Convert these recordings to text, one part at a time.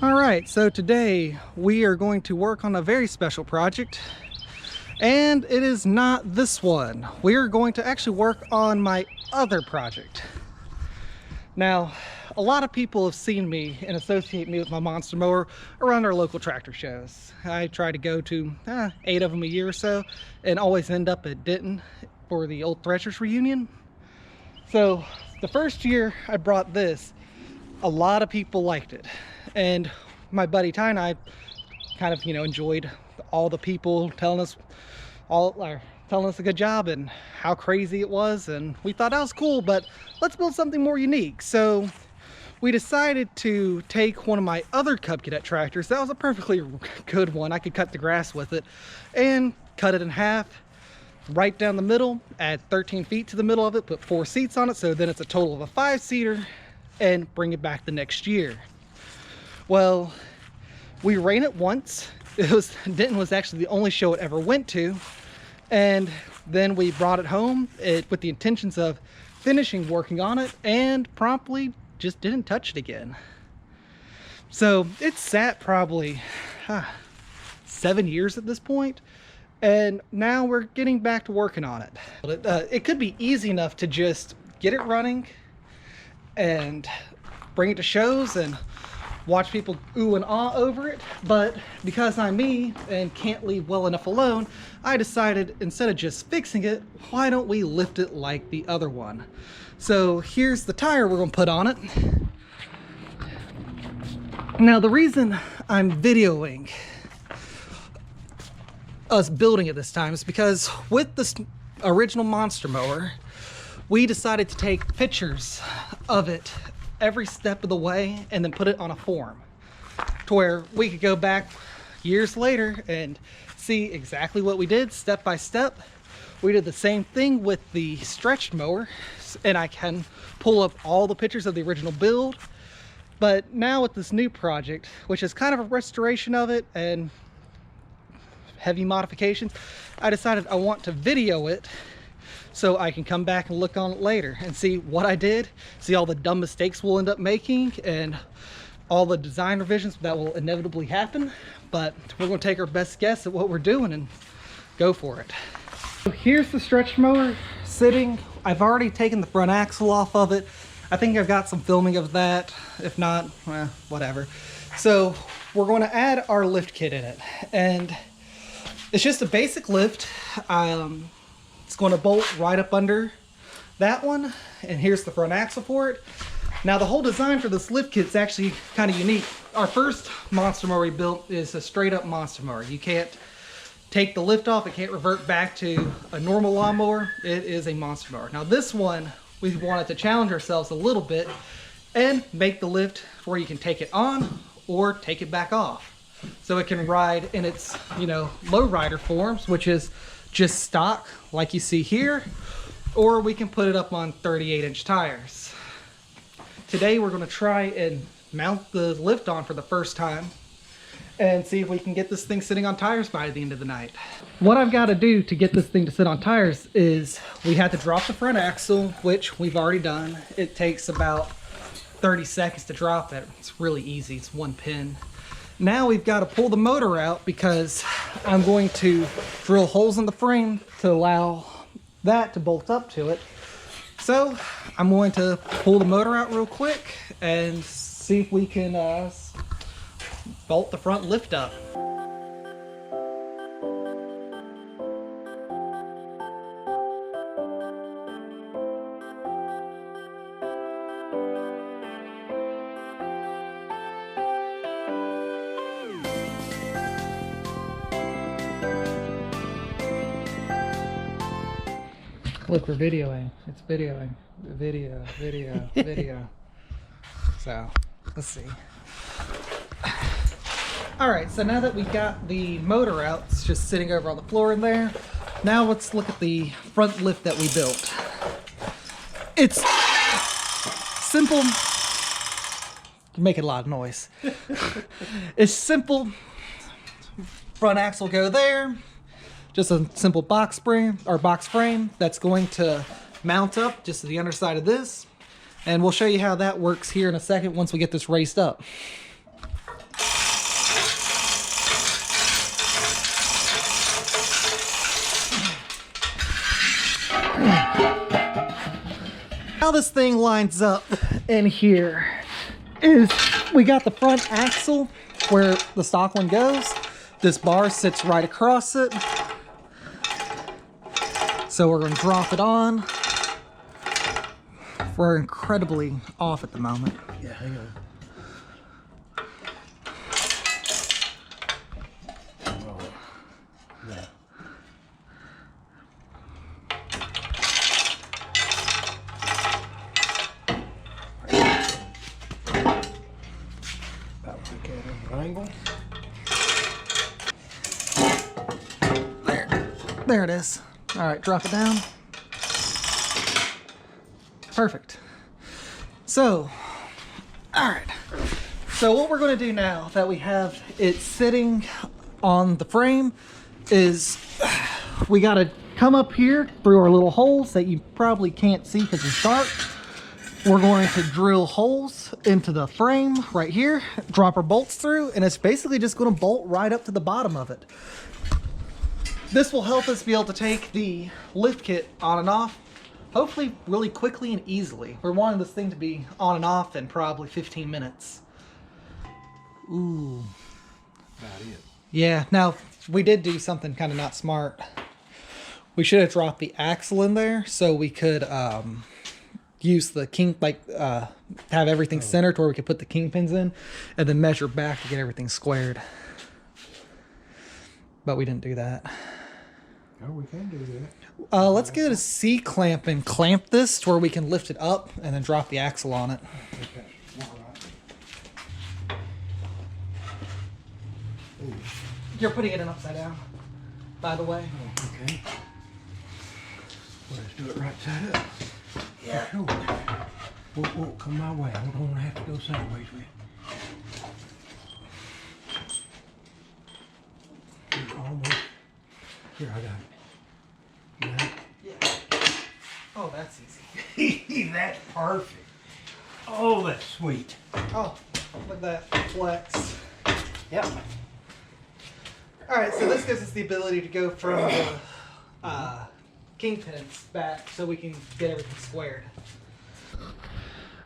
Alright, so today we are going to work on a very special project, and it is not this one. We are going to actually work on my other project. Now, a lot of people have seen me and associate me with my monster mower around our local tractor shows. I try to go to 8 of them a year or so, and always end up at Denton for the Old Threshers reunion. So the first year I brought this, a lot of people liked it. And my buddy Ty and I kind of, enjoyed all the people telling us a good job and how crazy it was, and we thought that was cool, but let's build something more unique. So we decided to take one of my other Cub Cadet tractors. That was a perfectly good one. I could cut the grass with it, and cut it in half, right down the middle, add 13 feet to the middle of it, put 4 seats on it, so then it's a total of a 5-seater, and bring it back the next year. Well, we ran it once. Denton was actually the only show it ever went to, and then we brought it home with the intentions of finishing working on it, and promptly just didn't touch it again. So it sat probably 7 years at this point, and now we're getting back to working on it. It could be easy enough to just get it running and bring it to shows and watch people ooh and ah over it, but because I'm me and can't leave well enough alone, I decided instead of just fixing it, why don't we lift it like the other one? So here's the tire we're gonna put on it. Now the reason I'm videoing us building it this time is because with this original monster mower, we decided to take pictures of it every step of the way and then put it on a form to where we could go back years later and see exactly what we did step by step. We did the same thing with the stretched mower, and I can pull up all the pictures of the original build. But now with this new project, which is kind of a restoration of it and heavy modifications, I decided I want to video it so I can come back and look on it later and see what I did, see all the dumb mistakes we'll end up making, and all the design revisions that will inevitably happen. But we're going to take our best guess at what we're doing and go for it. So here's the stretch mower sitting. I've already taken the front axle off of it. I think I've got some filming of that. If not, well, whatever. So we're going to add our lift kit in it, and it's just a basic lift. It's going to bolt right up under that one, and here's the front axle for it. Now the whole design for this lift kit is actually kind of unique. Our first monster mower we built is a straight up monster mower. You can't take the lift off, it can't revert back to a normal lawnmower. It is a monster mower. Now this one, we wanted to challenge ourselves a little bit and make the lift where you can take it on or take it back off, so it can ride in its low rider forms, which is just stock like you see here, or we can put it up on 38-inch tires. Today we're going to try and mount the lift on for the first time and see if we can get this thing sitting on tires by the end of the night. What I've got to do to get this thing to sit on tires is we have to drop the front axle, which we've already done. It takes about 30 seconds to drop it. It's really easy, it's one pin. Now we've got to pull the motor out because I'm going to drill holes in the frame to allow that to bolt up to it. So I'm going to pull the motor out real quick and see if we can bolt the front lift up. Look, we're videoing. It's videoing. Video. So, let's see. Alright, so now that we got the motor out, it's just sitting over on the floor in there. Now let's look at the front lift that we built. It's simple. You're making a lot of noise. It's simple. Front axle go there. Just a simple box spring or box frame that's going to mount up just to the underside of this, and we'll show you how that works here in a second once we get this raised up. How this thing lines up in here is we got the front axle where the stock one goes. This bar sits right across it. So we're going to drop it on. We're incredibly off at the moment. Yeah, hang on. Oh, yeah. About like at an angle. There it is. All right, drop it down. Perfect. So, all right. So what we're going to do now that we have it sitting on the frame is we got to come up here through our little holes that you probably can't see because it's dark. We're going to drill holes into the frame right here, drop our bolts through, and it's basically just going to bolt right up to the bottom of it. This will help us be able to take the lift kit on and off, hopefully really quickly and easily. We're wanting this thing to be on and off in probably 15 minutes. Ooh. About it. Yeah, now we did do something kind of not smart. We should have dropped the axle in there so we could use the have everything centered to where we could put the kingpins in and then measure back to get everything squared. But we didn't do that. Oh, we can do that. Let's get a C-clamp and clamp this to where we can lift it up and then drop the axle on it. Okay. All right. You're putting it in upside down, by the way. Okay. Well, let's do it right side up. Yeah. Won't come my way. I don't want to have to go sideways with it. Almost. Here, I got it. You got it? Yeah. Oh, that's easy. That's perfect. Oh, that's sweet. Oh, look at that flex. Yep. All right, so this gives us the ability to go from the kingpins back so we can get everything squared.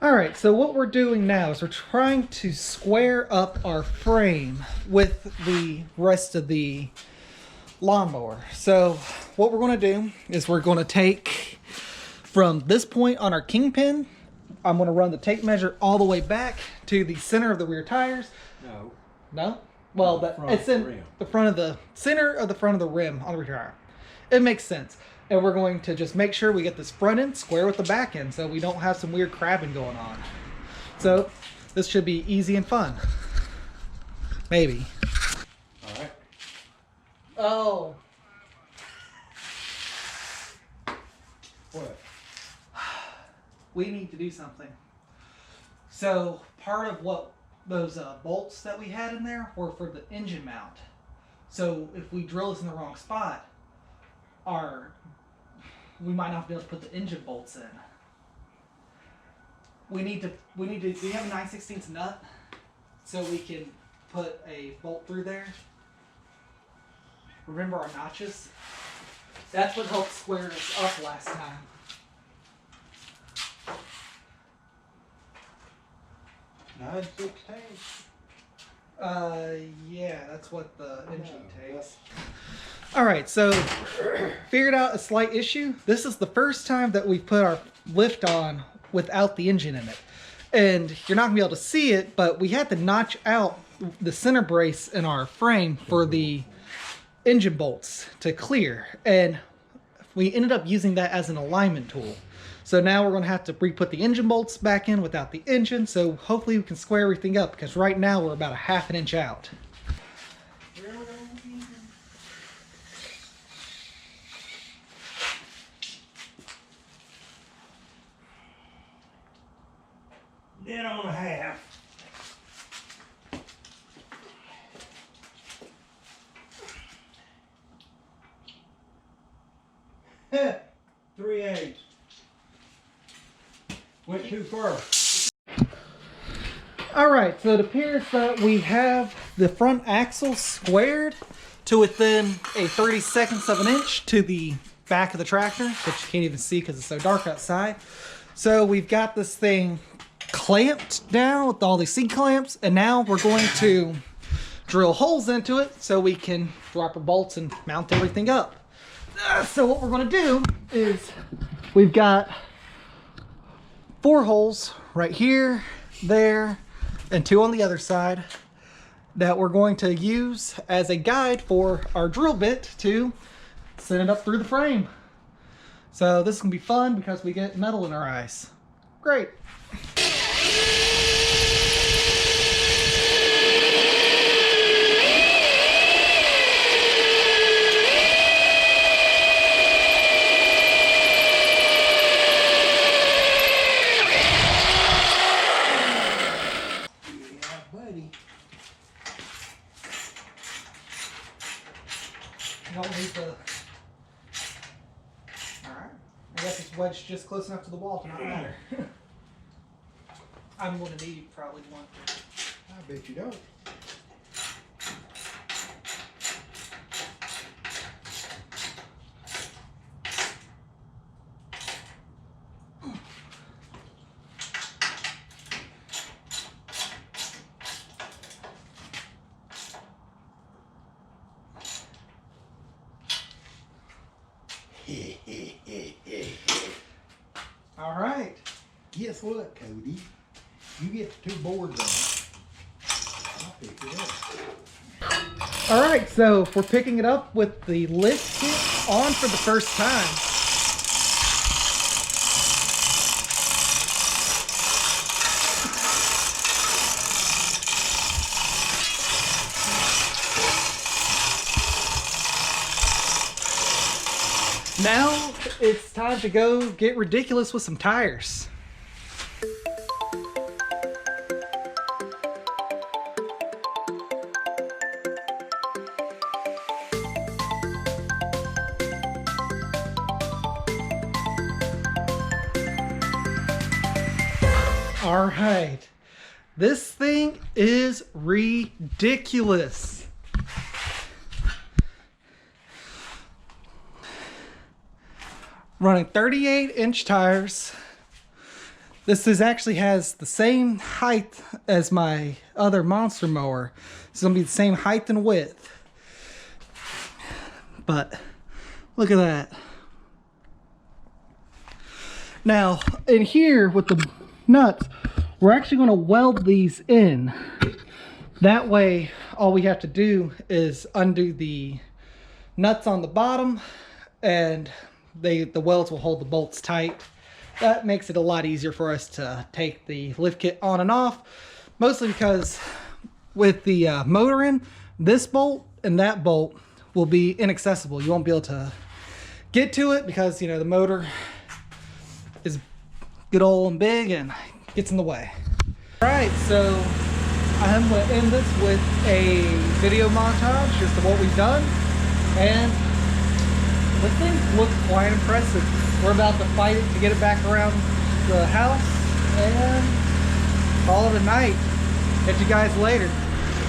All right, so what we're doing now is we're trying to square up our frame with the rest of the lawnmower. So what we're going to do is we're going to take from this point on our kingpin, I'm going to run the tape measure all the way back to the center of the rear tires. No. No? Well, it's in the front of the center of the front of the rim on the rear tire. It makes sense. And we're going to just make sure we get this front end square with the back end so we don't have some weird crabbing going on. So this should be easy and fun. Maybe. All right. Oh. What? We need to do something. So part of what those bolts that we had in there were for the engine mount. So if we drill this in the wrong spot, we might not be able to put the engine bolts in. We need to, do you have a 9/16 nut so we can put a bolt through there? Remember our notches? That's what helped square us up last time. 9/16. Yeah, that's what the engine takes. All right, so figured out a slight issue. This is the first time that we've put our lift on without the engine in it. And you're not gonna be able to see it, but we had to notch out the center brace in our frame for the engine bolts to clear. And we ended up using that as an alignment tool. So now we're gonna have to re-put the engine bolts back in without the engine. So hopefully we can square everything up because right now we're about a ½ inch out. Dead on a half. Heh, 3/8. Went too far. All right, so it appears that we have the front axle squared to within a 32nd of an inch to the back of the tractor, which you can't even see because it's so dark outside. So we've got this thing clamped down with all these C-clamps, and now we're going to drill holes into it so we can drop our bolts and mount everything up. So what we're going to do is we've got 4 holes right here, there, and 2 on the other side that we're going to use as a guide for our drill bit to send it up through the frame. So this is going to be fun because we get metal in our eyes. Great. You don't need the... Alright. I guess it's wedged just close enough to the wall to not matter. I'm going to need probably one. I bet you don't. All right. Guess what, Cody? You get the 2 boards on. I'll pick it up. All right, so we're picking it up with the lift kit on for the first time. Now it's time to go get ridiculous with some tires. All right, this thing is ridiculous. Running 38-inch tires. This actually has the same height as my other monster mower. It's gonna be the same height and width. But look at that. Now, in here with the nuts, we're actually gonna weld these in. That way, all we have to do is undo the nuts on the bottom, and the welds will hold the bolts tight. That makes it a lot easier for us to take the lift kit on and off, mostly because with the motor in, this bolt and that bolt will be inaccessible. You won't be able to get to it because, you know, the motor is good old and big and gets in the way. All right, so I'm going to end this with a video montage just of what we've done, and this thing looks quite impressive. We're about to fight it to get it back around the house and call it a night. Catch you guys later.